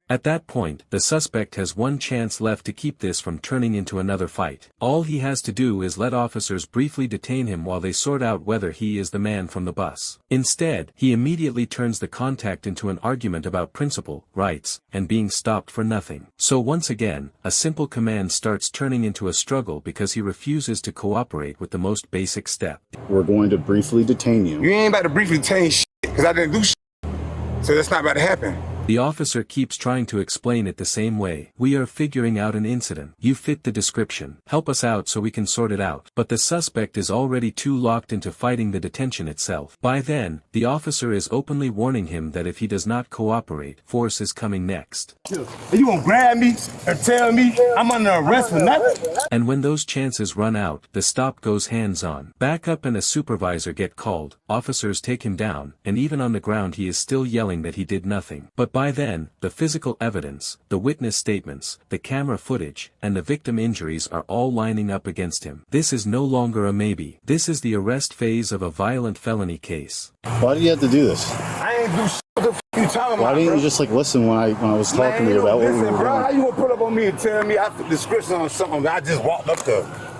At that point, the suspect has one chance left to keep this from turning into another fight. All he has to do is let officers briefly detain him while they sort out whether he is the man from the bus. Instead, he immediately turns the contact into an argument about principle, rights, and being stopped for nothing. So once again, a simple command starts turning into a struggle because he refuses to cooperate with the most basic step. We're going to briefly detain you. You ain't about to briefly detain shit, because I didn't do shit. So that's not about to happen. The officer keeps trying to explain it the same way. We are figuring out an incident. You fit the description. Help us out so we can sort it out. But the suspect is already too locked into fighting the detention itself. By then, the officer is openly warning him that if he does not cooperate, force is coming next. You gonna grab me and tell me I'm under arrest for nothing? And when those chances run out, the stop goes hands-on. Backup and a supervisor get called, officers take him down, and even on the ground he is still yelling that he did nothing. But by then, the physical evidence, the witness statements, the camera footage, and the victim injuries are all lining up against him. This is no longer a maybe. This is the arrest phase of a violent felony case. Why do you have to do this? I ain't do shit. What the f you talking about, Why didn't bro? you just listen when I was talking to you about what we were bro, how doing? you gonna pull up on me and tell me I put description on something that I just walked up to?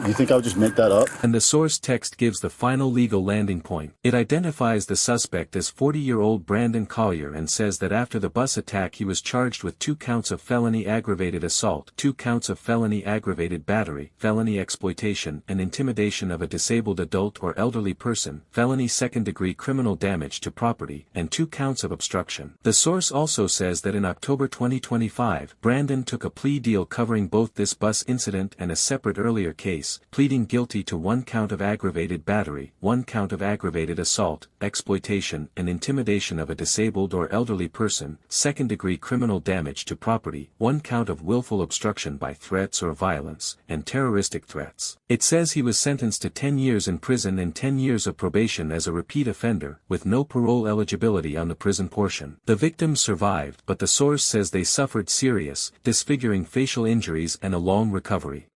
You think I would just make that up? And the source text gives the final legal landing point. It identifies the suspect as 40-year-old Brandon Collier and says that after the bus attack he was charged with 2 counts of felony aggravated assault, 2 counts of felony aggravated battery, felony exploitation and intimidation of a disabled adult or elderly person, felony second-degree criminal damage to property, and 2 counts of obstruction. The source also says that in October 2025, Brandon took a plea deal covering both this bus incident and a separate earlier case, pleading guilty to 1 count of aggravated battery, 1 count of aggravated assault, exploitation and intimidation of a disabled or elderly person, second-degree criminal damage to property, 1 count of willful obstruction by threats or violence, and terroristic threats. It says he was sentenced to 10 years in prison and 10 years of probation as a repeat offender, with no parole eligibility on the prison portion. The victims survived, but the source says they suffered serious, disfiguring facial injuries and a long recovery.